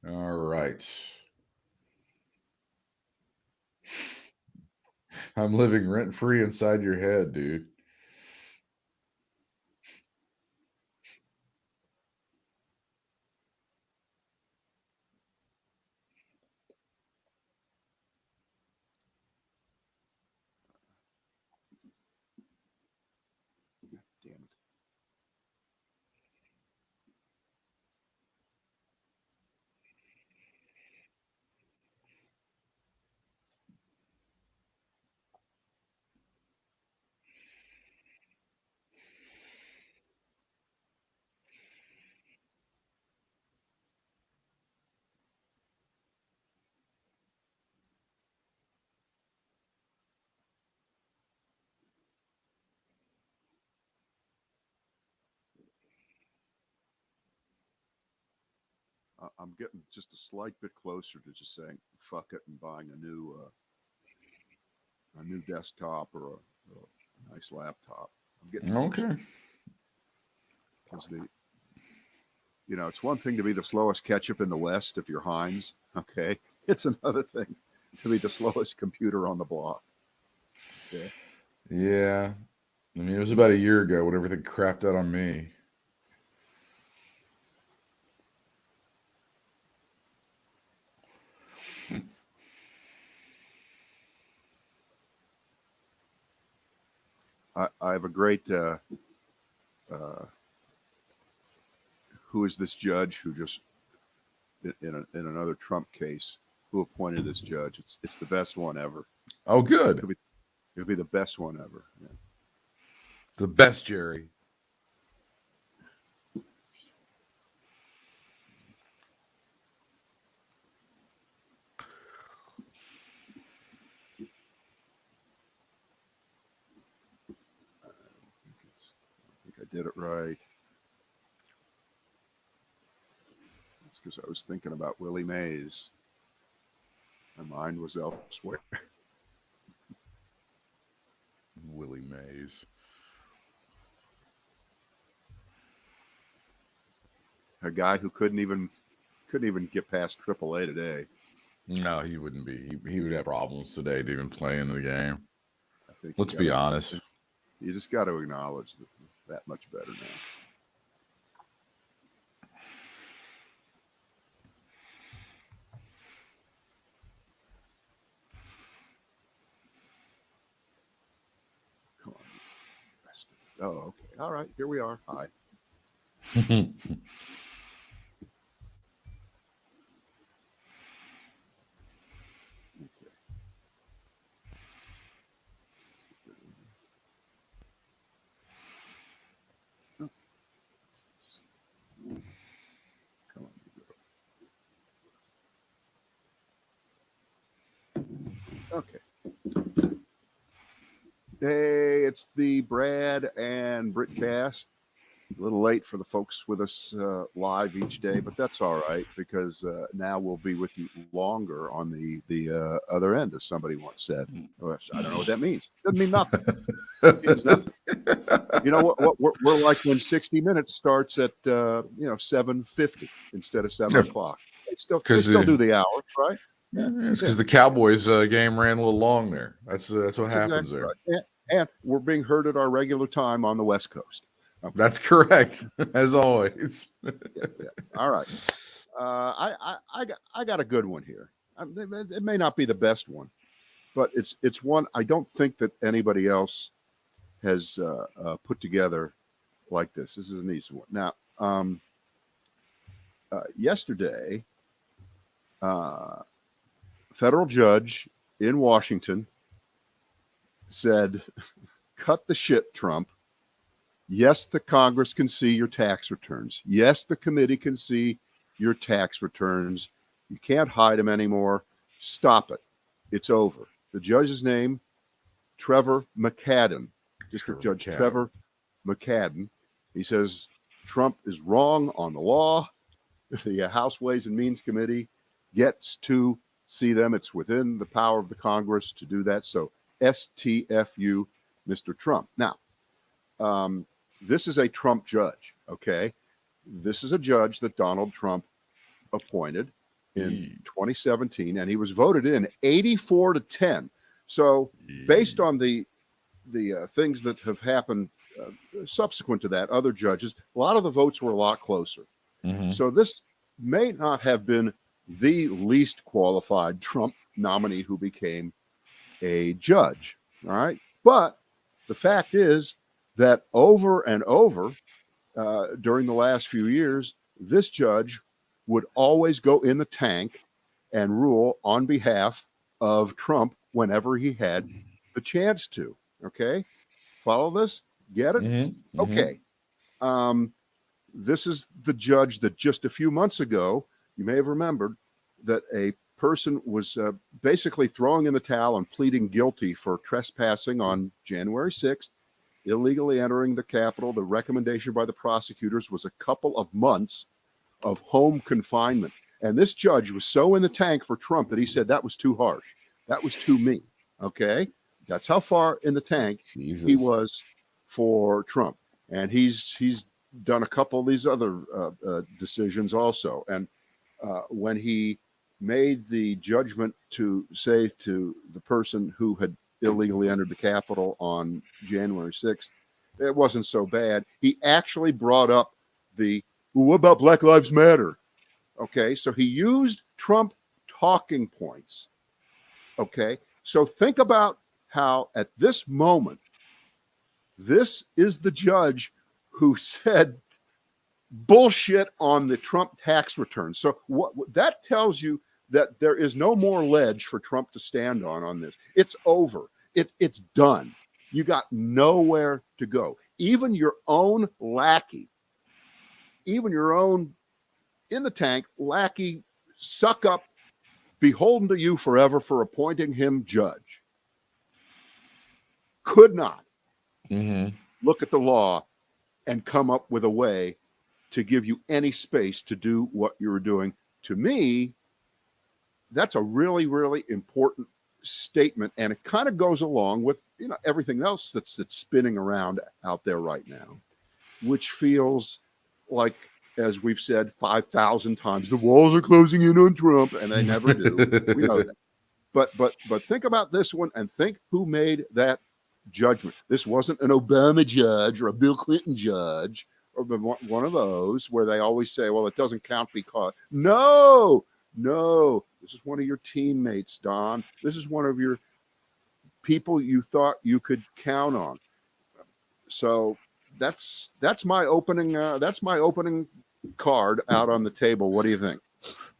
All right. I'm living rent free inside your head, dude. Damn it. I'm getting just a slight bit closer to just saying fuck it and buying a new desktop or a nice laptop. I'm getting closer Okay. because it's one thing to be the slowest ketchup in the West if you're Heinz. Okay, it's another thing to be the slowest computer on the block. Okay. Yeah. I mean, it was about a year ago when everything crapped out on me. I have a great uh, who is this judge who just in another Trump case who appointed this judge? It's the best one ever. Oh, good. It'll be it'll be the best one ever. Yeah. The best, Jerry. I think I did it right. It's because I was thinking about Willie Mays. My mind was elsewhere. Willie Mays. A guy who couldn't even get past AAA today. No, he wouldn't be. He would have problems today to even play in the game. I think Let's be I honest. think you just got to acknowledge that much better now. Come on, you bastard. Oh, okay. All right, here we are. Hi. Okay. Oh, come on, you girl. Okay. Hey, it's the Brad and Britt cast. A little late for the folks with us live each day, but that's all right because now we'll be with you longer on the other end, as somebody once said. I don't know what that means. Doesn't mean nothing. It means nothing. You know what? We're like when 60 Minutes starts at 7:50 instead of 7 o'clock. They still Because do the hour, right? Yeah, it's yeah. because the Cowboys game ran a little long there. That's what That's happens exactly there. right. And we're being heard at our regular time on the West Coast. Okay. That's correct, as always. Yeah, yeah. All right. I got a good one here. It may not be the best one, but it's one I don't think that anybody else has put together like this. This is an easy one. Now, yesterday, uh, federal judge in Washington said, "Cut the shit, Trump. Yes, the Congress can see your tax returns. Yes, the committee can see your tax returns. You can't hide them anymore. Stop it. It's over." The judge's name, Trevor McCadden, District Trevor Judge McCadden. Trevor McCadden. He says Trump is wrong on the law. The House Ways and Means Committee gets to see them. It's within the power of the Congress to do that. So STFU, Mr. Trump. Now, um, this is a Trump judge, okay? This is a judge that Donald Trump appointed. in 2017, and he was voted in 84-10. So based on the things that have happened subsequent to that, other judges, a lot of the votes were a lot closer. So this may not have been the least qualified Trump nominee who became a judge. All right. But the fact is that over and over during the last few years, this judge would always go in the tank and rule on behalf of Trump whenever he had the chance to. Okay. Follow this? Get it? Okay. This is the judge that just a few months ago, you may have remembered that a person was basically throwing in the towel and pleading guilty for trespassing on January 6th, illegally entering the Capitol. The recommendation by the prosecutors was a couple of months of home confinement. And this judge was so in the tank for Trump that he said that was too harsh. That was too mean. Okay. That's how far in the tank he was for Trump. And he's done a couple of these other decisions also. And when he made the judgment to say to the person who had illegally entered the Capitol on January 6th, it wasn't so bad. He actually brought up well, what about Black Lives Matter? Okay, so he used Trump talking points. Okay, so think about how at this moment, this is the judge who said bullshit on the Trump tax return. So what that tells you that there is no more ledge for Trump to stand on this. It's over. It's done. You got nowhere to go. Even your own lackey, even your own in the tank lackey, suck up, beholden to you forever for appointing him judge, could not look at the law and come up with a way to give you any space to do what you were doing. To me, that's a really, really important statement, and it kind of goes along with everything else that's spinning around out there right now, which feels like, as we've said 5,000 times, the walls are closing in on Trump, and they never do. We know that. But think about this one and think who made that judgment. This wasn't an Obama judge or a Bill Clinton judge or one of those where they always say, well, it doesn't count because. No, this is one of your teammates, Don. This is one of your people you thought you could count on. So that's my opening card out on the table. What do you think?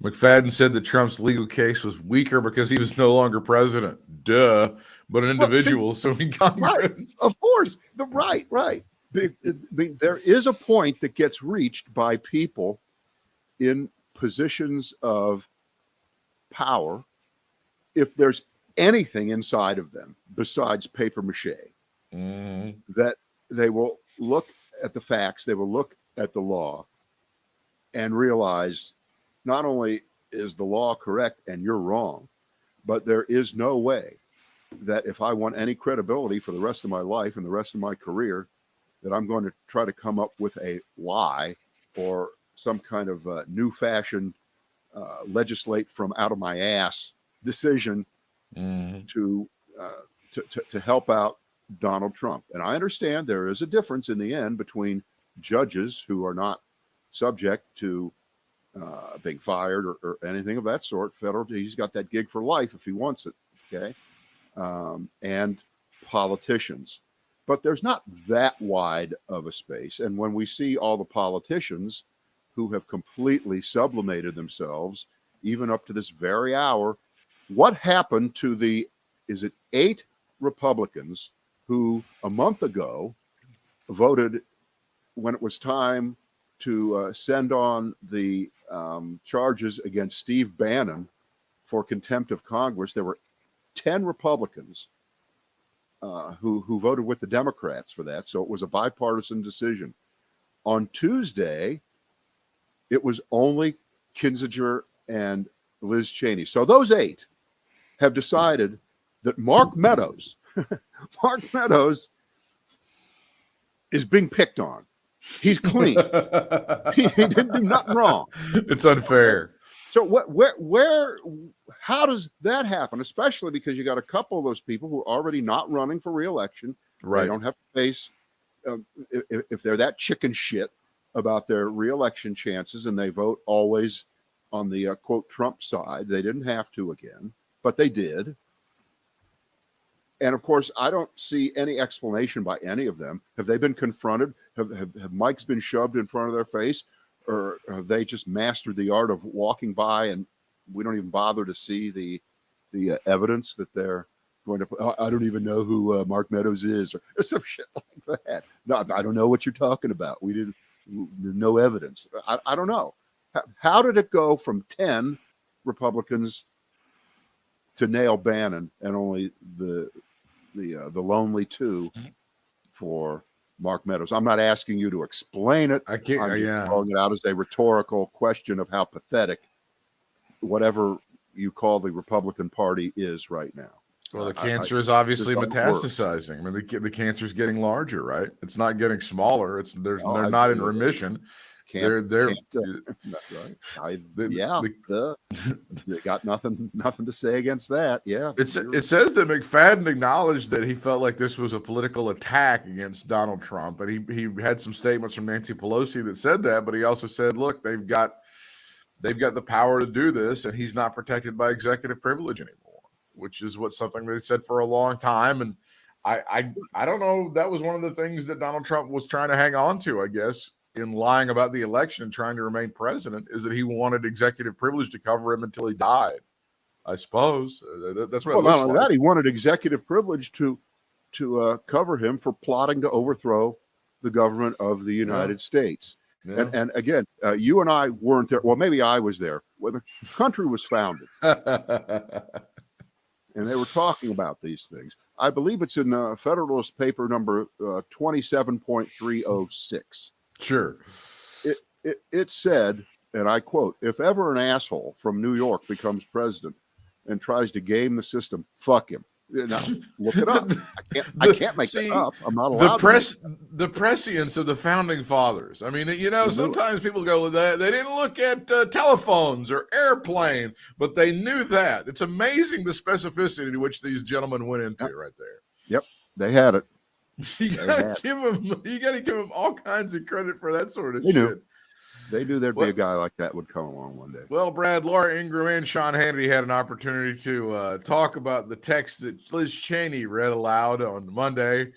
McFadden said that Trump's legal case was weaker because he was no longer president. Duh. But an individual, so in Congress. Right, of course. Right. There is a point that gets reached by people in positions of power if there's anything inside of them besides paper mache, that they will look at the facts, they will look at the law and realize not only is the law correct and you're wrong, but there is no way that if I want any credibility for the rest of my life and the rest of my career, that I'm going to try to come up with a lie or some kind of new fashioned legislate from out of my ass decision to help out Donald Trump. And I understand there is a difference in the end between judges who are not subject to being fired or anything of that sort. Federal, he's got that gig for life if he wants it. Okay. And politicians. But there's not that wide of a space. And when we see all the politicians who have completely sublimated themselves, even up to this very hour, what happened to the 8 Republicans who a month ago voted when it was time to send on the charges against Steve Bannon for contempt of Congress? There were 10 Republicans who voted with the Democrats for that. So it was a bipartisan decision. On Tuesday, it was only Kinzinger and Liz Cheney. So those 8 have decided that Mark Meadows is being picked on. He's clean. He didn't do nothing wrong. It's unfair. So how does that happen? Especially because you got a couple of those people who are already not running for re-election. Right. They don't have to face if they're that chicken shit about their re-election chances, and they vote always on the quote Trump side. They didn't have to again, but they did. And of course, I don't see any explanation by any of them. Have they been confronted? Have mics been shoved in front of their face? Or have they just mastered the art of walking by and we don't even bother to see the evidence that they're going to? I don't even know who Mark Meadows is, or some shit like that. No, I don't know what you're talking about. There's no evidence. I don't know. How did it go from 10 Republicans to nail Bannon and only the lonely 2 for Mark Meadows? I'm not asking you to explain it. I can't. I'm just throwing it out as a rhetorical question of how pathetic whatever you call the Republican Party is right now. Well, the cancer is obviously metastasizing. I mean, the cancer is getting larger, right? It's not getting smaller. They're not in remission. They're that's right. They got nothing to say against that. Yeah. It says that McFadden acknowledged that he felt like this was a political attack against Donald Trump, and he had some statements from Nancy Pelosi that said that, but he also said, look, they've got the power to do this, and he's not protected by executive privilege anymore, which is something they said for a long time. And I don't know. That was one of the things that Donald Trump was trying to hang on to, I guess, in lying about the election and trying to remain president, is that he wanted executive privilege to cover him until he died. I suppose that's what it looks like. That he wanted executive privilege to cover him for plotting to overthrow the government of the United States. Yeah. And again, you and I weren't there. Well, maybe I was there when the country was founded. And they were talking about these things. I believe it's in Federalist Paper number 27.306. Sure. It said, and I quote, "If ever an asshole from New York becomes president and tries to game the system, fuck him." Now, look it up. I can't make it up. I'm not allowed. The prescience of the founding fathers. I mean, sometimes people go, they didn't look at telephones or airplane, but they knew that. It's amazing the specificity to which these gentlemen went into right there. Yep, they had it. You gotta give them all kinds of credit for that sort of shit. They knew there'd be a guy like that would come along one day. Well, Brad, Laura Ingraham and Sean Hannity had an opportunity to talk about the text that Liz Cheney read aloud on Monday,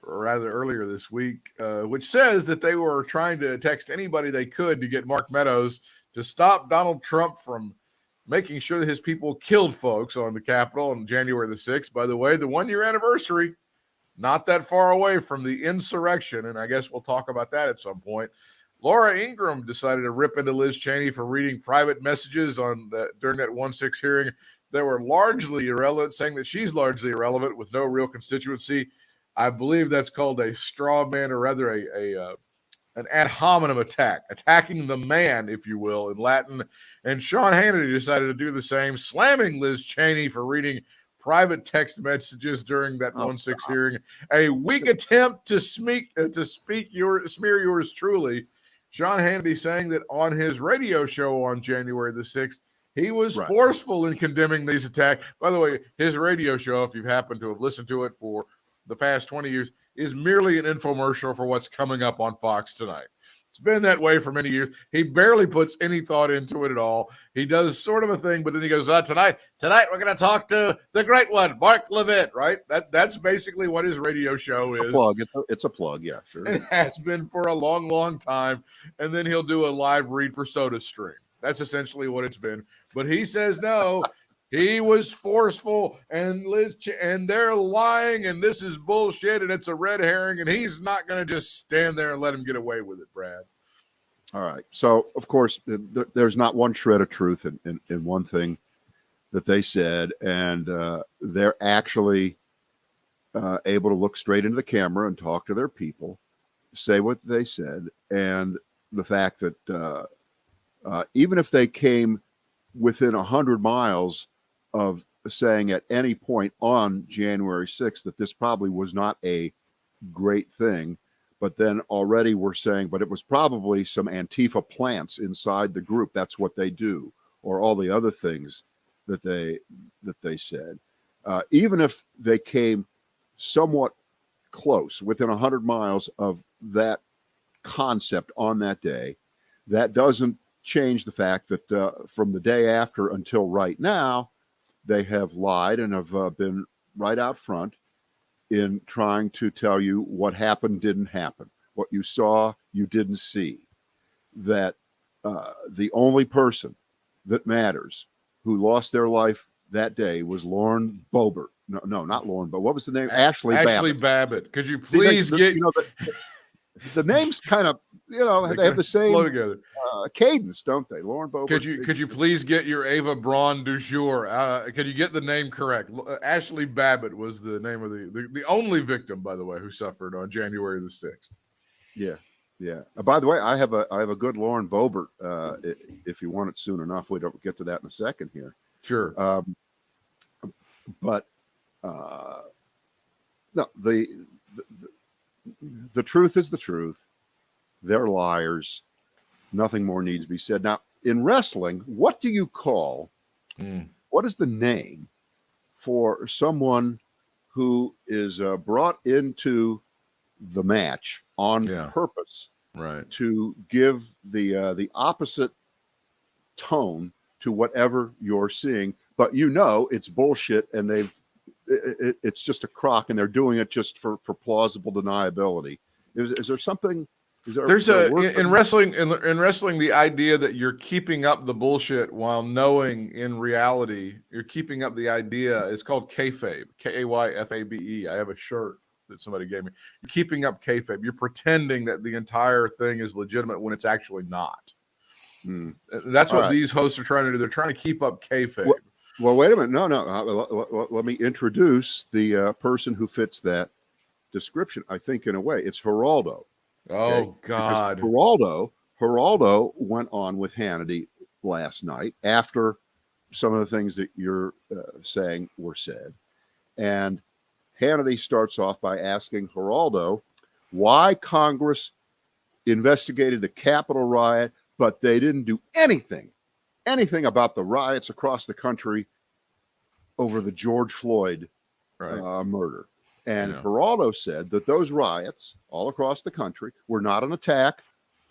or rather earlier this week, which says that they were trying to text anybody they could to get Mark Meadows to stop Donald Trump from making sure that his people killed folks on the Capitol on January the 6th. By the way, the 1-year anniversary, not that far away from the insurrection, and I guess we'll talk about that at some point. Laura Ingraham decided to rip into Liz Cheney for reading private messages during that 1-6 hearing that were largely irrelevant, saying that she's largely irrelevant with no real constituency. I believe that's called a straw man, or rather an ad hominem attack, attacking the man, if you will, in Latin. And Sean Hannity decided to do the same, slamming Liz Cheney for reading private text messages during that 1-6 hearing. A weak attempt to smear yours truly. Sean Hannity saying that on his radio show on January the 6th, he was forceful in condemning these attacks. By the way, his radio show, if you've happened to have listened to it for the past 20 years, is merely an infomercial for what's coming up on Fox tonight. It's been that way for many years. He barely puts any thought into it at all. He does sort of a thing, but then he goes, tonight we're going to talk to the great one, Mark Levitt, right? That's basically what his radio show is. It's a plug, yeah, sure. It has been for a long, long time. And then he'll do a live read for SodaStream. That's essentially what it's been. But he says no. He was forceful, and they're lying, and this is bullshit, and it's a red herring, and he's not going to just stand there and let him get away with it, Brad. All right. So, of course, there's not one shred of truth in one thing that they said, and they're actually able to look straight into the camera and talk to their people, say what they said, and the fact that even if they came within 100 miles of saying at any point on January 6th that this probably was not a great thing, but then already we're saying, but it was probably some Antifa plants inside the group. That's what they do. or all the other things that they said, even if they came somewhat close, within 100 miles of that concept on that day, that doesn't change the fact that from the day after until right now, they have lied and have been right out front in trying to tell you what happened didn't happen, what you saw you didn't see, that the only person that matters who lost their life that day was Lauren Boebert. No, not Lauren, but what was the name? Ashley Babbitt. Could you please get the names kind of, they have the same flow together. Cadence, don't they? Lauren Boebert. Could you please get your Ava Braun du jour? Could you get the name correct? Ashley Babbitt was the name of the only victim, by the way, who suffered on January the 6th. Yeah. By the way, I have a good Lauren Boebert. If you want it soon enough, we don't get to that in a second here. Sure. But no, the truth is the truth. They're liars. Nothing more needs to be said. Now, in wrestling, what do you call, what is the name for someone who is brought into the match on purpose, right, to give the opposite tone to whatever you're seeing, but it's bullshit and it's just a crock and they're doing it just for plausible deniability. Is there something? There's in wrestling the idea that you're keeping up the bullshit while knowing in reality you're keeping up the idea. It's called kayfabe, Kayfabe. I have a shirt that somebody gave me. You're keeping up kayfabe. You're pretending that the entire thing is legitimate when it's actually not. That's what these hosts are trying to do. They're trying to keep up kayfabe. Well, wait a minute. No. Let me introduce the person who fits that description. I think in a way it's Geraldo. Oh, God. Because Geraldo went on with Hannity last night after some of the things that you're saying were said. And Hannity starts off by asking Geraldo why Congress investigated the Capitol riot, but they didn't do anything about the riots across the country over the George Floyd murder. And Geraldo said that those riots all across the country were not an attack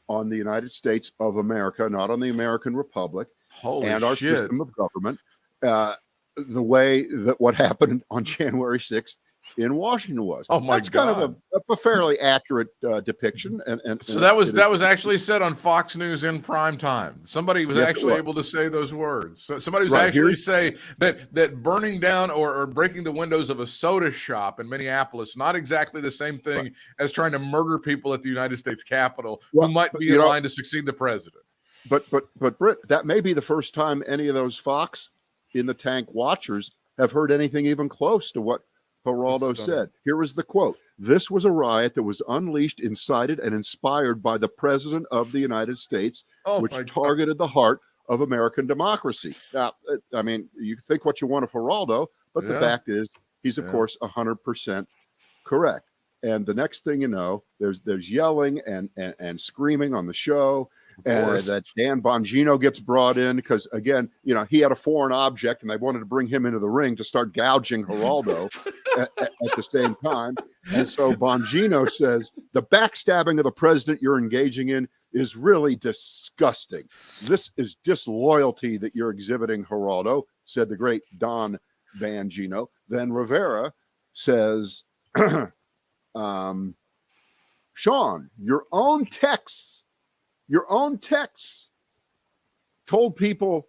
on the United States of America, not on the American Republic, our system of government, the way that what happened on January 6th in Washington was. Oh my That's God. kind of a fairly accurate depiction. And so that was actually said on Fox News in prime time. Somebody was actually able to say those words. So somebody was actually say that burning down or breaking the windows of a soda shop in Minneapolis, not exactly the same thing as trying to murder people at the United States Capitol who might be in line to succeed the president. But Britt, that may be the first time any of those Fox in the tank watchers have heard anything even close to what Geraldo said. Here was the quote. This was a riot that was unleashed, incited, and inspired by the President of the United States, which targeted the heart of American democracy. Now, I mean, you can think what you want of Geraldo, but the fact is he's, of course, 100% correct. And the next thing you know, there's yelling and screaming on the show. And that Dan Bongino gets brought in because, again, he had a foreign object and they wanted to bring him into the ring to start gouging Geraldo at the same time. And so Bongino says, the backstabbing of the president you're engaging in is really disgusting. This is disloyalty that you're exhibiting, Geraldo, said the great Don Bongino. Then Rivera says, Sean, your own texts told people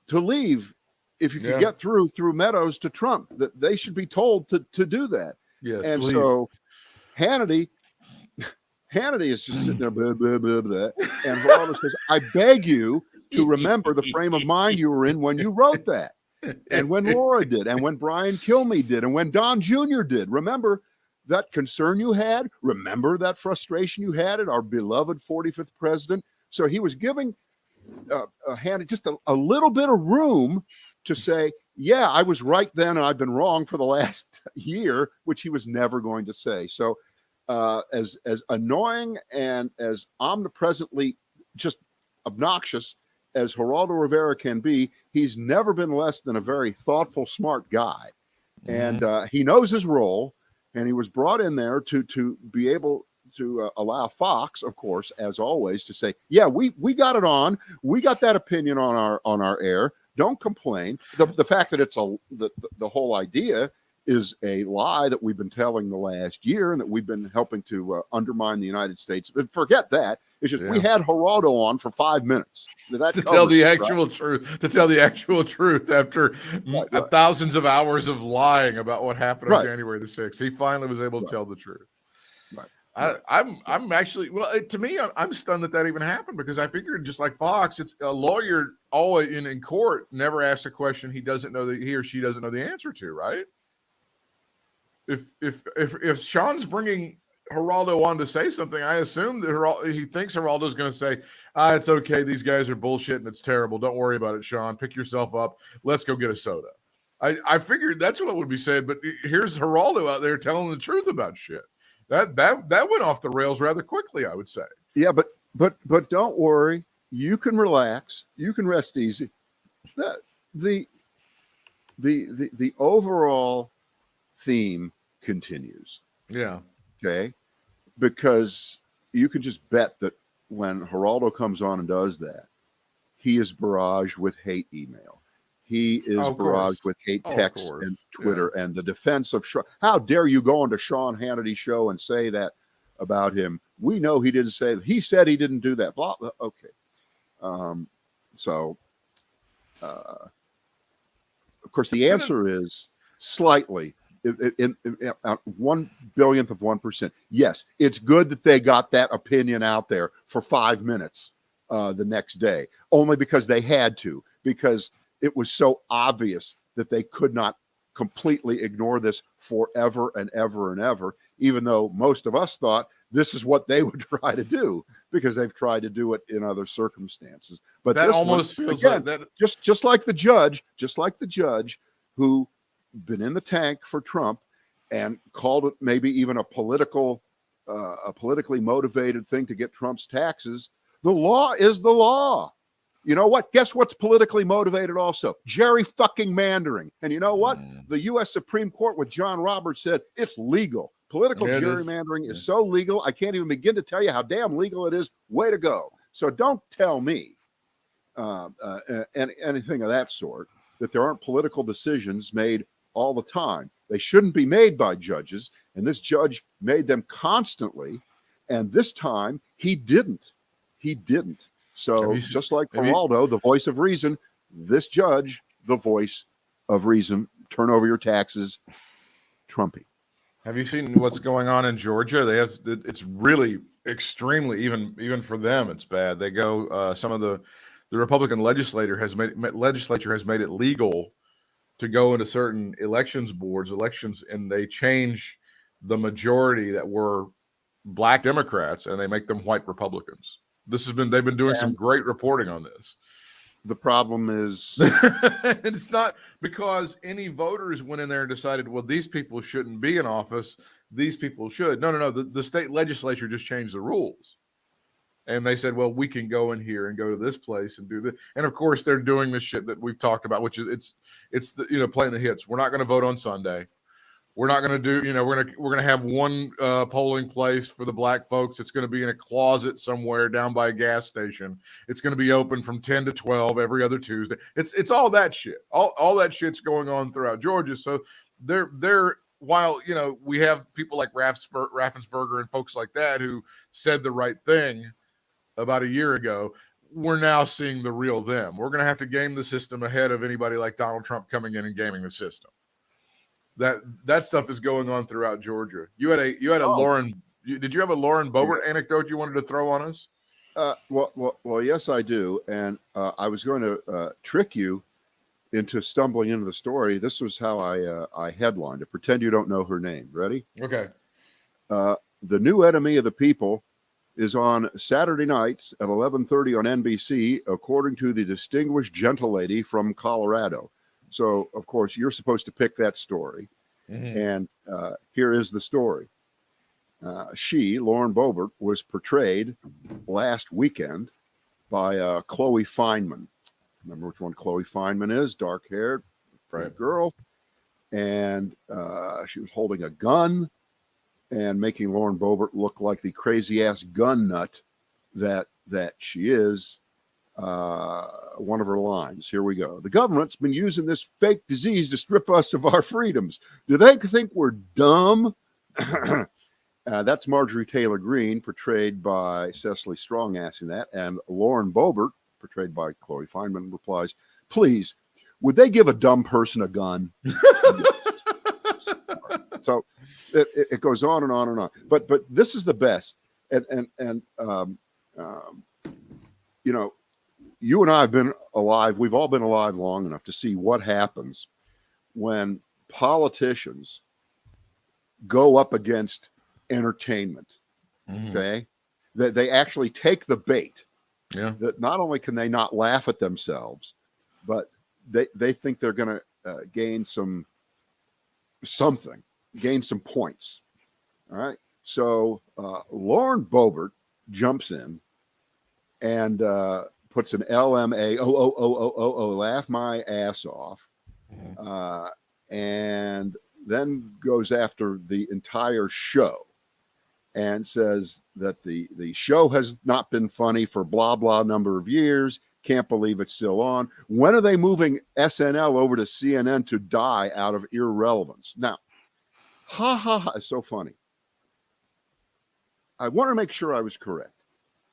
to leave if you could get through Meadows to Trump, that they should be told to do that. Yes, and please. So Hannity is just sitting there, blah, blah, blah, blah, and Geraldo says, I beg you to remember the frame of mind you were in when you wrote that, and when Laura did, and when Brian Kilmeade did, and when Don Jr. did. Remember that concern you had? Remember that frustration you had at our beloved 45th president? So he was giving Hannity just a little bit of room to say, yeah, I was right then and I've been wrong for the last year, which he was never going to say. So as annoying and as omnipresently just obnoxious as Geraldo Rivera can be, he's never been less than a very thoughtful, smart guy. And he knows his role, and he was brought in there to be able to allow Fox, of course, as always, to say, yeah, we got it on. We got that opinion on our air. Don't complain. The fact that it's the whole idea is a lie that we've been telling the last year and that we've been helping to undermine the United States. But forget that. It's just we had Geraldo on for 5 minutes. To tell the actual truth. To tell the actual truth after thousands of hours of lying about what happened on January the 6th. He finally was able to tell the truth. I'm actually, to me, I'm stunned that even happened, because I figured, just like Fox, it's a lawyer always in court never asks a question he or she doesn't know the answer to, right? If Sean's bringing Geraldo on to say something, I assume that he thinks Geraldo's going to say, it's okay, these guys are bullshit and it's terrible. Don't worry about it, Sean. Pick yourself up. Let's go get a soda. I figured that's what would be said, but here's Geraldo out there telling the truth about shit. That went off the rails rather quickly, I would say. Yeah, but don't worry. You can relax. You can rest easy. The overall theme continues. Yeah. Okay. Because you can just bet that when Geraldo comes on and does that, he is barraged with hate email. He is barraged with hate text and Twitter and the defense of Sean. How dare you go on to Sean Hannity's show and say that about him? We know he didn't say that. He said he didn't do that. Blah, blah. Okay. Of course, the answer is slightly in 1/1000th of 1%. Yes, it's good that they got that opinion out there for 5 minutes the next day, only because they had to, because it was so obvious that they could not completely ignore this forever and ever and ever, even though most of us thought this is what they would try to do, because they've tried to do it in other circumstances. But that almost feels like that. Just like the judge who been in the tank for Trump and called it maybe even a politically motivated thing to get Trump's taxes. The law is the law. You know what? Guess what's politically motivated also? Gerrymandering. And you know what? The U.S. Supreme Court with John Roberts said it's legal. Political gerrymandering is so legal, I can't even begin to tell you how damn legal it is. Way to go. So don't tell me anything of that sort, that there aren't political decisions made all the time. They shouldn't be made by judges, and this judge made them constantly, and this time he didn't. So just like Geraldo, the voice of reason, this judge, the voice of reason, turn over your taxes, Trumpy. Have you seen what's going on in Georgia? It's really extremely, even for them, it's bad. They go, some of the Republican legislature has made it legal to go into certain elections, and they change the majority that were black Democrats and they make them white Republicans. They've been doing some great reporting on this. The problem is it's not because any voters went in there and decided, well, these people shouldn't be in office. These people should. No. The state legislature just changed the rules. And they said, well, we can go in here and go to this place and do this. And of course, they're doing the shit that we've talked about, which is it's the, playing the hits. We're not going to vote on Sunday. We're not going to do, we're going to have one polling place for the black folks. It's going to be in a closet somewhere down by a gas station. It's going to be open from 10 to 12 every other Tuesday. It's all that shit. All that shit's going on throughout Georgia. So they're while, we have people like Raffensperger and folks like that who said the right thing about a year ago, we're now seeing the real them. We're going to have to game the system ahead of anybody like Donald Trump coming in and gaming the system. That stuff is going on throughout Georgia. You had a Lauren. Did you have a Lauren Boebert anecdote you wanted to throw on us? Well, yes, I do. And I was going to trick you into stumbling into the story. This was how I headlined it. Pretend you don't know her name. Ready? Okay. The New Enemy of the People is on Saturday nights at 11:30 on NBC, according to the distinguished gentlelady from Colorado. So, of course, you're supposed to pick that story. Mm-hmm. And here is the story. Lauren Boebert, was portrayed last weekend by Chloe Fineman. Remember which one Chloe Fineman is? Dark-haired, Right. girl. And she was holding a gun and making Lauren Boebert look like the crazy-ass gun nut that she is. One of her lines. Here we go. The government's been using this fake disease to strip us of our freedoms. Do they think we're dumb? That's Marjorie Taylor Greene, portrayed by Cecily Strong, asking that. And Lauren Boebert, portrayed by Chloe Fineman, replies, please, would they give a dumb person a gun? So it goes on and on and on. But this is the best. And you know, you and I have been alive. We've all been alive long enough to see what happens when politicians go up against entertainment. Okay. They actually take the bait. Yeah. That not only can they not laugh at themselves, but they think they're going to gain some points. All right. So Lauren Boebert jumps in and puts an LMAO, laugh my ass off, and then goes after the entire show and says that the show has not been funny for blah, blah number of years. Can't believe it's still on. When are they moving SNL over to CNN to die out of irrelevance? Now, ha ha ha, it's so funny. I want to make sure I was correct.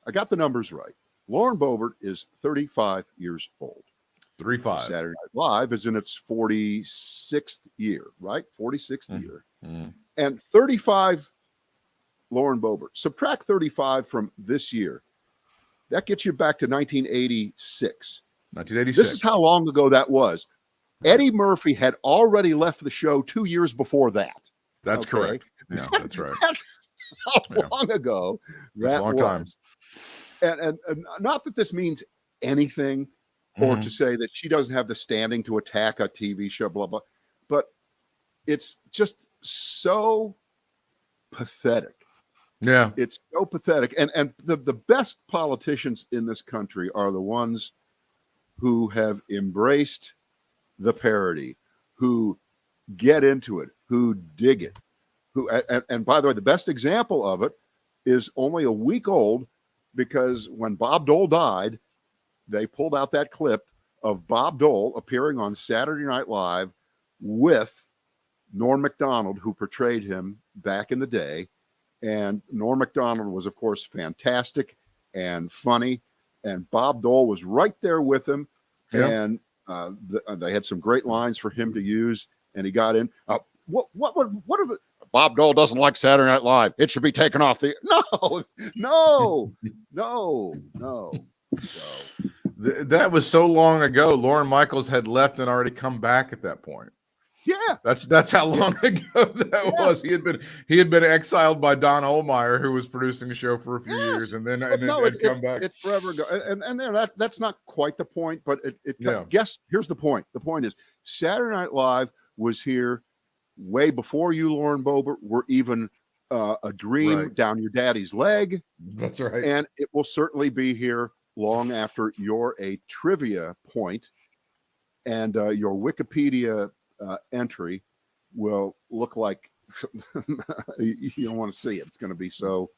I got the numbers right. Lauren Boebert is 35 years old. 35. Saturday Night Live is in its 46th year, right? 46th year. And 35, Lauren Boebert. Subtract 35 from this year. That gets you back to 1986. 1986. This is how long ago that was. Eddie Murphy had already left the show 2 years before that. That's correct. Yeah, that's right. That's how long ago that long was. Time. And not that this means anything or to say that she doesn't have the standing to attack a TV show, blah, blah. But it's just so pathetic. Yeah. It's so pathetic. And the best politicians in this country are the ones who have embraced the parody, who get into it, who dig it. And by the way, the best example of it is only a week old, because when Bob Dole died, they pulled out that clip of Bob Dole appearing on Saturday Night Live with Norm Macdonald, who portrayed him back in the day. And Norm Macdonald was, of course, fantastic and funny. And Bob Dole was right there with him. Yeah. And they had some great lines for him to use. And he got in. What if it, Bob Dole doesn't like Saturday Night Live? It should be taken off the. No. So. That was so long ago. Lauren Michaels had left and already come back at that point. Yeah, that's how long ago that was. He had been exiled by Don Ohlmeyer, who was producing the show for a few years, and then come back. It's forever ago, and there that's not quite the point, but guess here's the point. The point is Saturday Night Live was here way before you, Lauren Boebert, were even a dream down your daddy's leg. That's right, and it will certainly be here long after you're a trivia point, and your Wikipedia entry will look like you don't want to see it. It's going to be so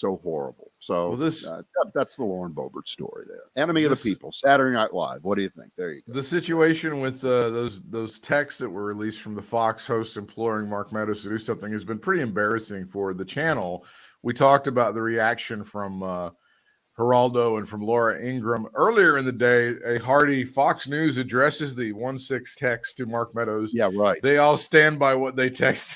horrible. So that's the Lauren Boebert story there. Enemy of the people, Saturday Night Live. What do you think? There you go. The situation with those texts that were released from the Fox host imploring Mark Meadows to do something has been pretty embarrassing for the channel. We talked about the reaction from Geraldo and from Laura Ingram earlier in the day. A hearty Fox News addresses the 1-6 text to Mark Meadows. Yeah, right. They all stand by what they texted.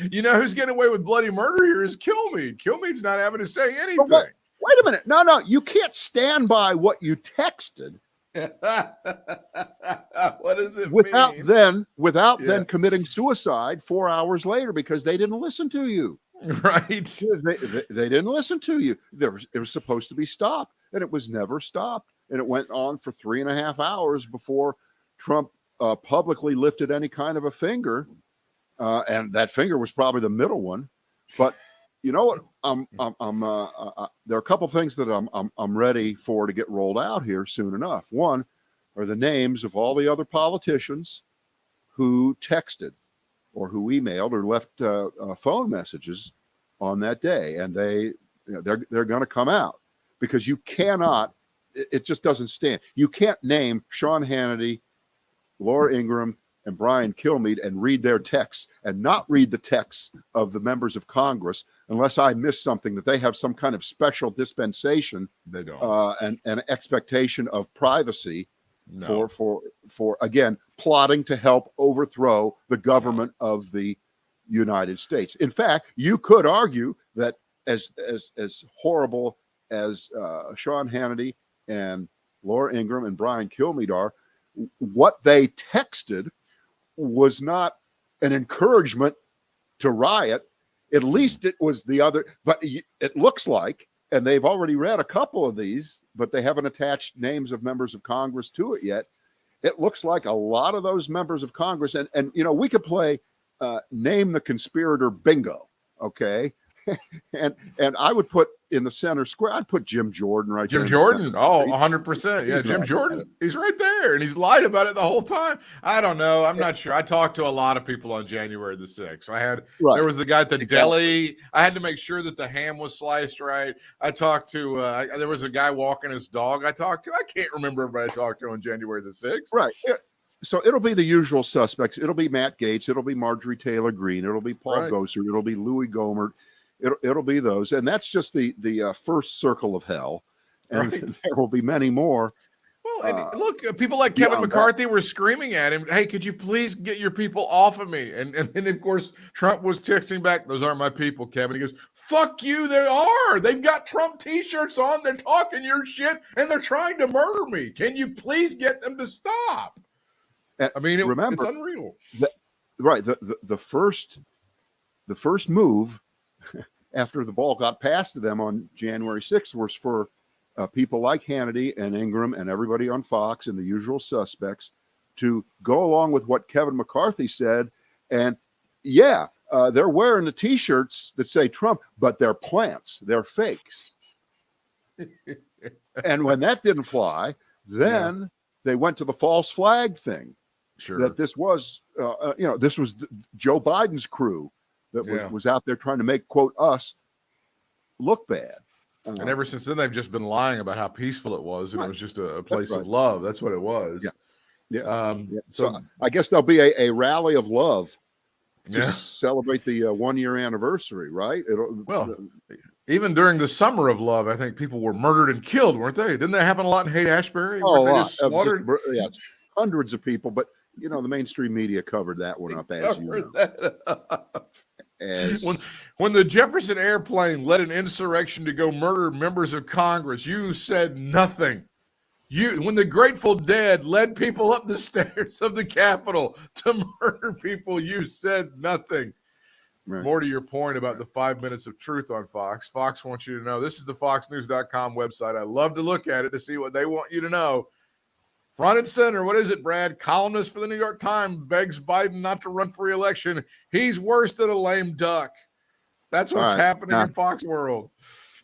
You know who's getting away with bloody murder here is Kilmeade. Kilmeade's not having to say anything. Wait a minute. No, you can't stand by what you texted. What does it mean? Without then committing suicide 4 hours later because they didn't listen to you. Right. They didn't listen to you. It was supposed to be stopped, and it was never stopped. And it went on for 3.5 hours before Trump publicly lifted any kind of a finger. And that finger was probably the middle one. But You know what? There are a couple things that I'm ready for to get rolled out here soon enough. One are the names of all the other politicians who texted or who emailed or left phone messages on that day, and they're going to come out, because you cannot. It just doesn't stand. You can't name Sean Hannity, Laura Ingraham, and Brian Kilmeade and read their texts and not read the texts of the members of Congress unless I miss something, that they have some kind of special dispensation. They don't. And expectation of privacy. No. For again, plotting to help overthrow the government of the United States. In fact, you could argue that as horrible as Sean Hannity and Laura Ingraham and Brian Kilmeade are, what they texted was not an encouragement to riot. At least it was the other, but it looks like, and they've already read a couple of these, but they haven't attached names of members of Congress to it yet. It looks like a lot of those members of Congress, and we could play name the conspirator bingo, okay? and I would put in the center square, I'd put Jim Jordan right there. Jim Jordan? Oh, 100%. Yeah, Jim Jordan. He's right there, and he's lied about it the whole time. I don't know. I'm not sure. I talked to a lot of people on January the 6th. There was the guy at the deli. I had to make sure that the ham was sliced right. I talked to, there was a guy walking his dog I talked to. I can't remember everybody I talked to on January the 6th. Right. So it'll be the usual suspects. It'll be Matt Gaetz. It'll be Marjorie Taylor Greene. It'll be Paul Gosar. It'll be Louis Gohmert. It'll be those, and that's just the first circle of hell, and there will be many more. Well, and look, people like Kevin McCarthy were screaming at him, "Hey, could you please get your people off of me?" And of course, Trump was texting back, "Those aren't my people, Kevin." He goes, "Fuck you, they are. They've got Trump T-shirts on. They're talking your shit, and they're trying to murder me. Can you please get them to stop?" And I mean, remember, it's unreal. The first move after the ball got passed to them on January 6th was for people like Hannity and Ingraham and everybody on Fox and the usual suspects to go along with what Kevin McCarthy said. And they're wearing the T-shirts that say Trump, but they're plants, they're fakes. And when that didn't fly, then they went to the false flag thing. Sure. That this was, this was Joe Biden's crew that was out there trying to make, quote, us look bad. And ever since then, they've just been lying about how peaceful it was, and it was just a place of love. That's what it was. So I guess there'll be a rally of love to celebrate the 1 year anniversary, right? Even during the summer of love, I think people were murdered and killed, weren't they? Didn't that happen a lot in Haight-Ashbury? Oh, they just slaughtered? Hundreds of people, but the mainstream media covered that one up, as you know. When the Jefferson Airplane led an insurrection to go murder members of Congress, you said nothing. When the Grateful Dead led people up the stairs of the Capitol to murder people, you said nothing. Right. More to your point about the 5 minutes of truth on Fox. Fox wants you to know. This is the foxnews.com website. I love to look at it to see what they want you to know. Front and center, what is it, Brad? Columnist for the New York Times begs Biden not to run for re-election. He's worse than a lame duck. That's what's happening in Fox world.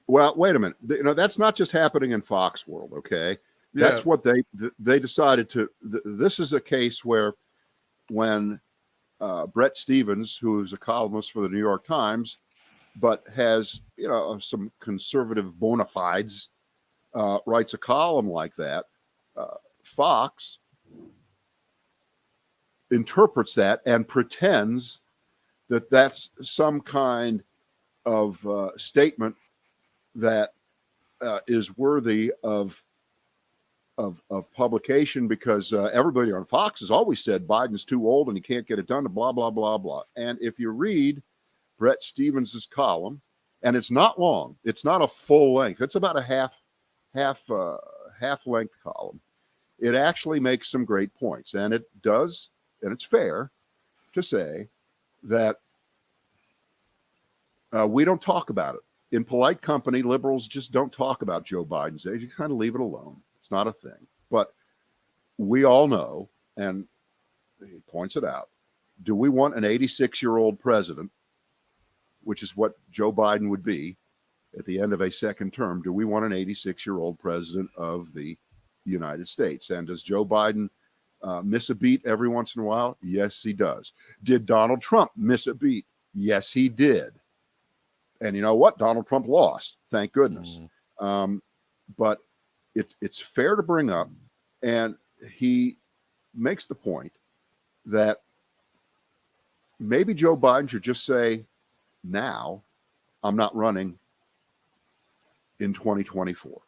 Well, wait a minute. That's not just happening in Fox world, okay? That's what they decided to. This is a case where when Brett Stevens, who is a columnist for the New York Times, but has some conservative bona fides, writes a column like that, Fox interprets that and pretends that that's some kind of statement that is worthy of publication, because everybody on Fox has always said Biden's too old and he can't get it done, blah, blah, blah, blah. And if you read Brett Stevens's column, and it's not long, it's not a full length, it's about a half length column. It actually makes some great points, and it does, and it's fair to say that we don't talk about it. In polite company, liberals just don't talk about Joe Biden's age. You kind of leave it alone. It's not a thing. But we all know, and he points it out, do we want an 86-year-old president which is what Joe Biden would be at the end of a second term. Do we want an 86-year-old president of the United States? And does Joe Biden miss a beat every once in a while? Yes, he does. Did Donald Trump miss a beat? Yes, he did. And you know what? Donald Trump lost. Thank goodness. But it's fair to bring up, and he makes the point that maybe Joe Biden should just say, now I'm not running in 2024.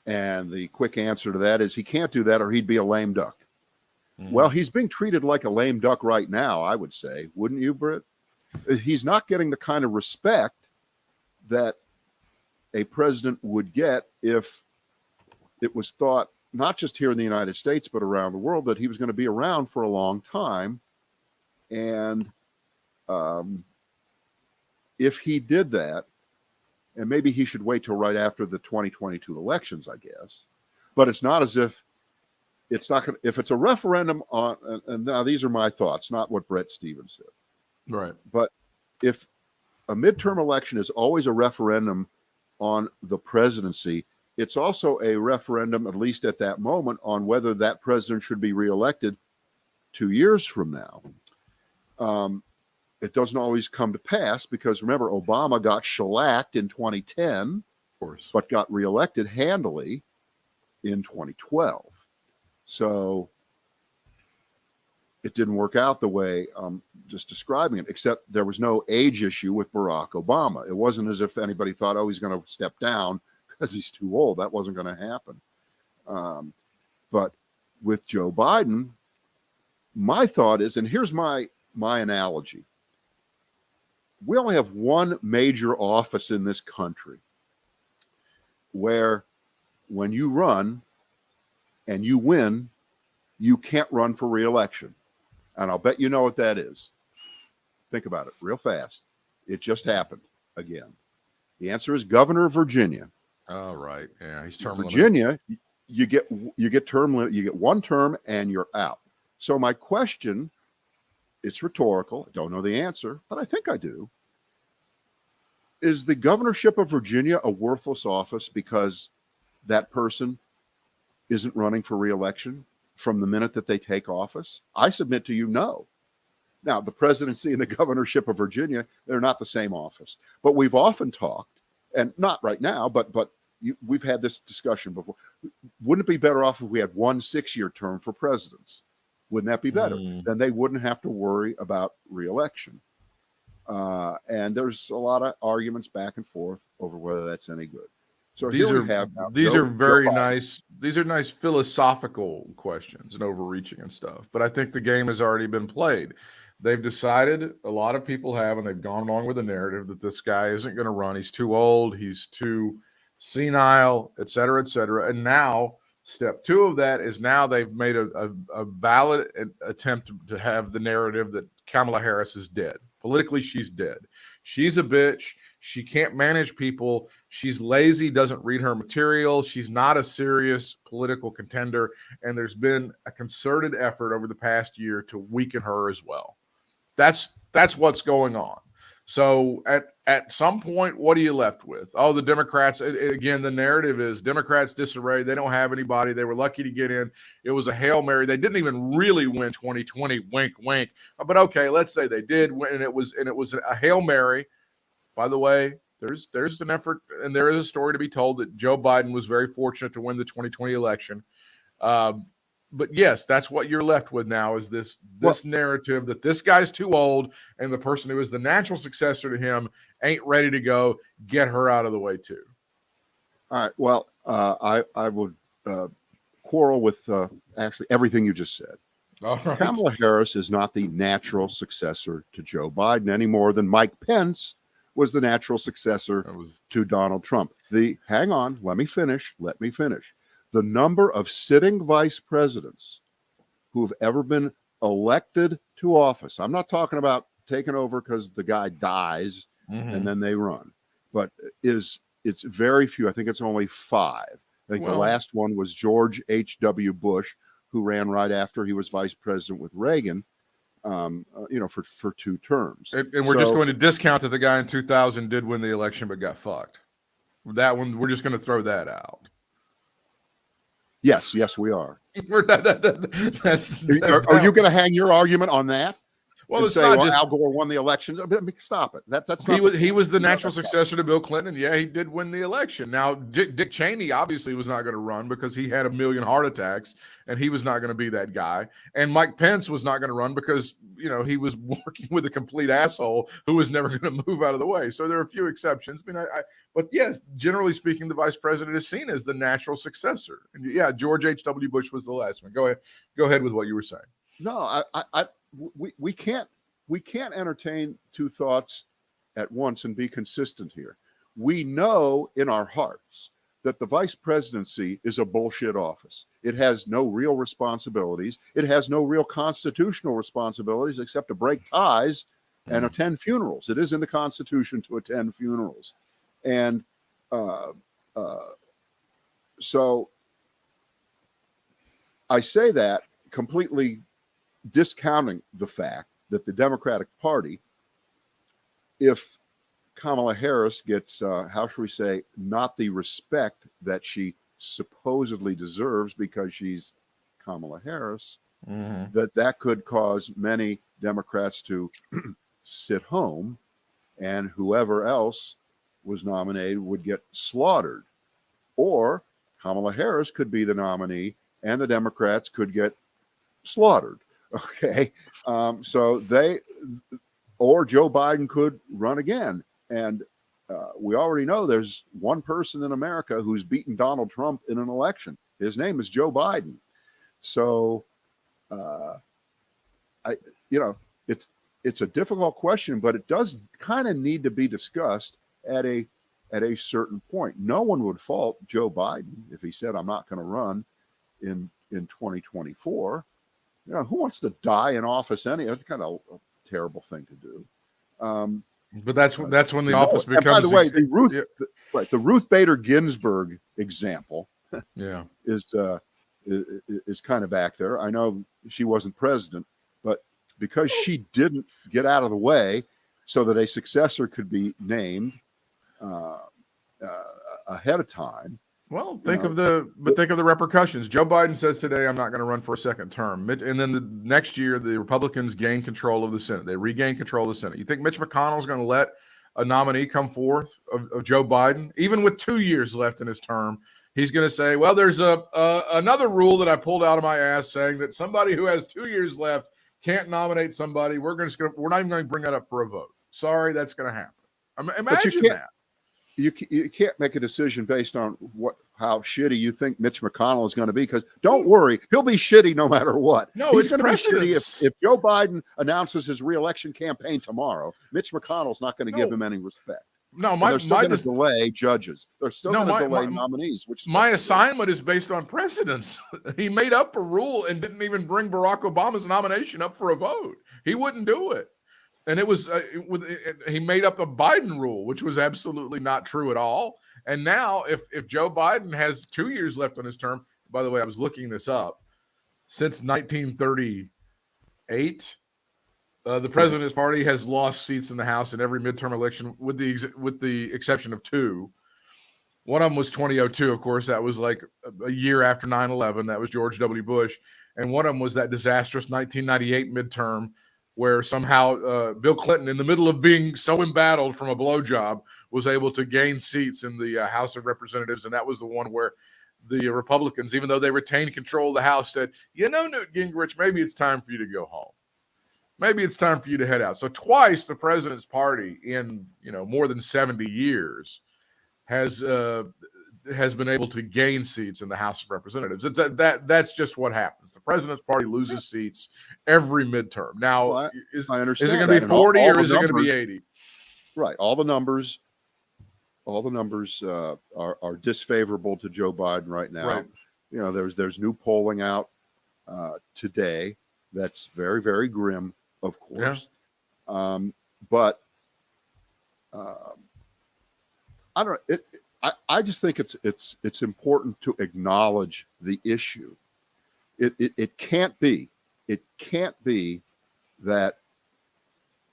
And the quick answer to that is he can't do that or he'd be a lame duck. Well, he's being treated like a lame duck right now, I would say. Wouldn't you, Britt? He's not getting the kind of respect that a president would get if it was thought, not just here in the United States, but around the world, that he was going to be around for a long time. And if he did that, and maybe he should wait till right after the 2022 elections, I guess. But it's not as if it's not going to, if it's a referendum on, and now these are my thoughts, not what Brett Stevens said. Right. But if a midterm election is always a referendum on the presidency, it's also a referendum, at least at that moment, on whether that president should be reelected 2 years from now. It doesn't always come to pass because, remember, Obama got shellacked in 2010, Of course. but got reelected handily in 2012. So it didn't work out the way I'm just describing it, except there was no age issue with Barack Obama. It wasn't as if anybody thought, oh, he's going to step down because he's too old. That wasn't going to happen. But with Joe Biden, my thought is, and here's my analogy. We only have one major office in this country where when you run and you win, you can't run for re-election. And I'll bet you know what that is. Think about it real fast. It just happened again. The answer is Governor of Virginia. Oh, right. Yeah, he's term limited. Virginia, you get term limit. You get one term and you're out. So my question, it's rhetorical. I don't know the answer, but I think I do. Is the governorship of Virginia a worthless office because that person isn't running for re-election from the minute that they take office? I submit to you, no. Now, the presidency and the governorship of Virginia, they're not the same office. But we've often talked, and not right now, but we've had this discussion before. Wouldn't it be better off if we had 1 6-year term for presidents? Wouldn't that be better? Then they wouldn't have to worry about re-election. And there's a lot of arguments back and forth over whether that's any good. So these are very Joe nice. These are nice philosophical questions and overreaching and stuff. But I think the game has already been played. They've decided, a lot of people have, and they've gone along with the narrative that this guy isn't going to run. He's too old. He's too senile, et cetera, et cetera. And now step 2 of that is now they've made a valid attempt to have the narrative that Kamala Harris is dead. Politically, she's dead. She's a bitch. She can't manage people. She's lazy, doesn't read her material. She's not a serious political contender. And there's been a concerted effort over the past year to weaken her as well. That's what's going on. So at some point, what are you left with? Oh, the Democrats, again, the narrative is Democrats disarray. They don't have anybody. They were lucky to get in. It was a Hail Mary. They didn't even really win 2020, wink, wink. But okay, let's say they did win, and it was a Hail Mary. By the way, there's an effort, and there is a story to be told that Joe Biden was very fortunate to win the 2020 election. But yes, that's what you're left with now is this narrative that this guy's too old and the person who is the natural successor to him ain't ready to go. Get her out of the way too. All right. Well, I would quarrel with actually everything you just said. All right. Kamala Harris is not the natural successor to Joe Biden any more than Mike Pence was the natural successor to Donald Trump. Hang on, let me finish. The number of sitting vice presidents who have ever been elected to office, I'm not talking about taking over because the guy dies and then they run, but it's very few. I think it's only 5. I think the last one was George H.W. Bush, who ran right after he was vice president with Reagan. for 2 terms. And we're just going to discount that the guy in 2000 did win the election but got fucked. That one, we're just going to throw that out. Yes, we are. That's are you going to hang your argument on that? Well, it's say, not just Al Gore won the election. Stop it. That's not he was the natural successor to Bill Clinton. Yeah, he did win the election. Now, Dick Cheney obviously was not going to run because he had 1 million heart attacks, and he was not going to be that guy. And Mike Pence was not going to run because he was working with a complete asshole who was never going to move out of the way. So there are a few exceptions. I mean, but yes, generally speaking, the vice president is seen as the natural successor. And yeah, George H.W. Bush was the last one. Go ahead with what you were saying. No, we can't entertain 2 thoughts at once and be consistent here. We know in our hearts that the vice presidency is a bullshit office. It has no real responsibilities. It has no real constitutional responsibilities except to break ties and attend funerals. It is in the Constitution to attend funerals. And so I say that completely discounting the fact that the Democratic Party, if Kamala Harris gets, how should we say, not the respect that she supposedly deserves because she's Kamala Harris, that could cause many Democrats to sit home, and whoever else was nominated would get slaughtered. Or Kamala Harris could be the nominee, and the Democrats could get slaughtered. Okay, so or Joe Biden could run again. And we already know there's one person in America who's beaten Donald Trump in an election. His name is Joe Biden. So, it's a difficult question, but it does kind of need to be discussed at a certain point. No one would fault Joe Biden if he said, "I'm not going to run in 2024." Who wants to die in office? That's kind of a terrible thing to do. But that's when the office becomes. By the way, the Ruth Bader Ginsburg example, is kind of back there. I know she wasn't president, but because she didn't get out of the way so that a successor could be named ahead of time. Well, think of the repercussions. Joe Biden says today, "I'm not going to run for a second term." And then the next year, the Republicans gain control of the Senate. They regain control of the Senate. You think Mitch McConnell is going to let a nominee come forth of Joe Biden, even with 2 years left in his term? He's going to say, "Well, there's another rule that I pulled out of my ass saying that somebody who has 2 years left can't nominate somebody. We're not even going to bring that up for a vote. Sorry, that's going to happen." Imagine that. You can't make a decision based on how shitty you think Mitch McConnell is going to be, because don't worry, he'll be shitty no matter what. No, he's it's precedence. If Joe Biden announces his reelection campaign tomorrow, Mitch McConnell's not going to give him any respect. No, they're still going to delay judges. They're still going to delay nominees. Which my assignment is based on precedence. He made up a rule and didn't even bring Barack Obama's nomination up for a vote. He wouldn't do it. And it was he made up a Biden rule, which was absolutely not true at all. And now, if Joe Biden has 2 years left on his term, by the way, I was looking this up, since 1938, the president's party has lost seats in the House in every midterm election, with the exception of 2. One of them was 2002, of course. That was like a year after 9/11. That was George W. Bush. And one of them was that disastrous 1998 midterm, where somehow Bill Clinton, in the middle of being so embattled from a blowjob, was able to gain seats in the House of Representatives. And that was the one where the Republicans, even though they retained control of the House, said, Newt Gingrich, maybe it's time for you to go home. Maybe it's time for you to head out. So twice the president's party in more than 70 years has been able to gain seats in the House of Representatives. That's just what happens. The president's party loses seats every midterm. Now, is it going to be 40 or is it going to be 80? Right. All the numbers are disfavorable to Joe Biden right now. Right. There's new polling out today that's very, very grim, of course. Yeah. But I don't know. I just think it's important to acknowledge the issue. It can't be that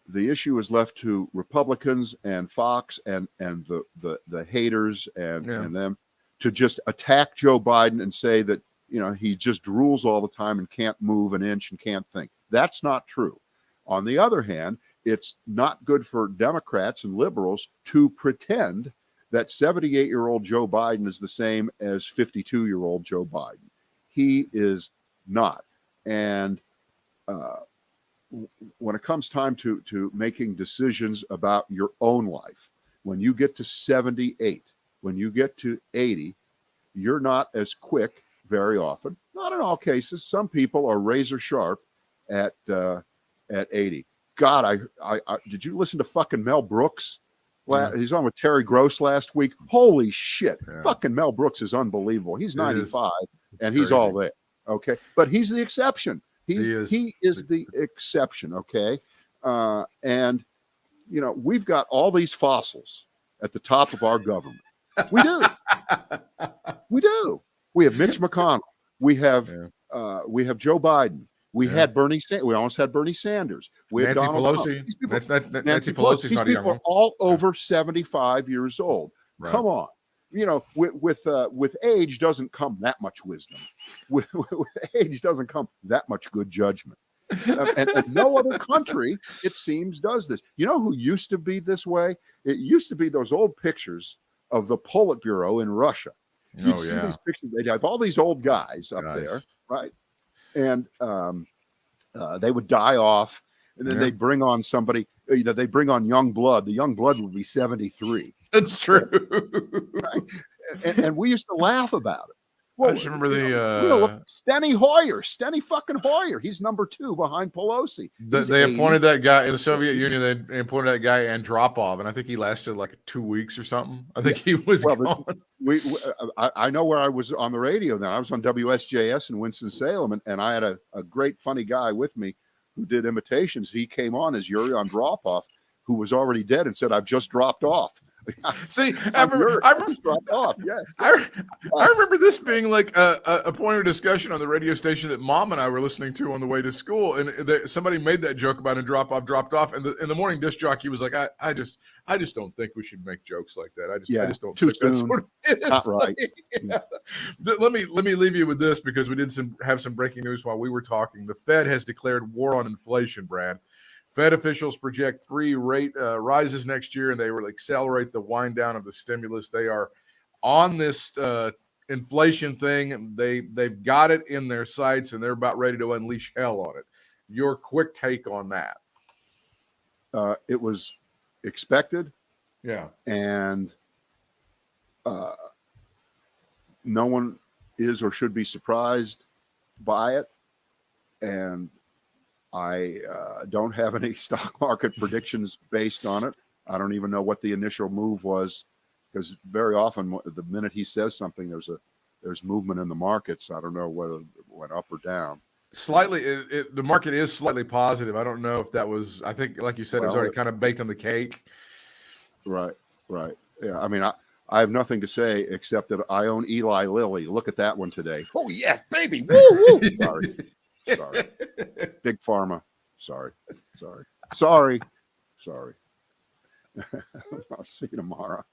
the issue is left to Republicans and Fox and the haters and them to just attack Joe Biden and say that, you know, he just drools all the time and can't move an inch and can't think. That's not true. On the other hand, it's not good for Democrats and liberals to pretend that 78-year-old Joe Biden is the same as 52-year-old Joe Biden. He is not. And when it comes time to making decisions about your own life, when you get to 78, when you get to 80, you're not as quick very often. Not in all cases. Some people are razor sharp at 80. God, I did you listen to fucking Mel Brooks? He's on with Terry Gross last week. Holy shit. Yeah. Fucking Mel Brooks is unbelievable. He's 95 and he's all there. Okay. But he's the exception. He is the exception. Okay. And, you know, we've got all these fossils at the top of our government. We do. We do. We have Mitch McConnell. We have Joe Biden. We had Bernie. We almost had Bernie Sanders. We had Nancy Donald Pelosi. Trump. Nancy Pelosi's not a young one. All over 75 years old. Right. Come on. You know, with age doesn't come that much wisdom. With age doesn't come that much good judgment. And no other country, it seems, does this. You know who used to be this way? It used to be those old pictures of the Politburo in Russia. You'd see these pictures. They'd have all these old guys up there, right? And they would die off, and then they'd bring on somebody. They bring on young blood. The young blood would be 73. That's true. Right? And we used to laugh about it. Well, I just remember Steny Hoyer, Steny fucking Hoyer. He's number 2 behind Pelosi. They appointed that guy in the Soviet Union. They appointed that guy Andropov, and I think he lasted like 2 weeks or something. I think he was gone. I know where I was on the radio then. I was on WSJS in Winston-Salem, and I had a great funny guy with me who did imitations. He came on as Yuri Andropov, who was already dead, and said, "I've just dropped off." See, I remember this being like a point of discussion on the radio station that Mom and I were listening to on the way to school, and somebody made that joke about dropped off, and in the morning disc jockey was like, I just don't think we should make jokes like that. I just don't think that's what it is. Not right. Let me leave you with this, because we did have some breaking news while we were talking. The Fed has declared war on inflation, Brad. Fed officials project 3 rate rises next year, and they will accelerate the wind down of the stimulus. They are on this inflation thing. They've got it in their sights, and they're about ready to unleash hell on it. Your quick take on that? It was expected. Yeah. And no one is or should be surprised by it. And I don't have any stock market predictions based on it. I don't even know what the initial move was, because very often the minute he says something, there's movement in the markets. I don't know whether it went up or down. Slightly, the market is slightly positive. I don't know if that was, I think, like you said, it was already kind of baked on the cake. Right. Yeah, I mean, I have nothing to say except that I own Eli Lilly. Look at that one today. Oh, yes, baby. Woo, woo. Sorry. Big Pharma. Sorry. I'll see you tomorrow.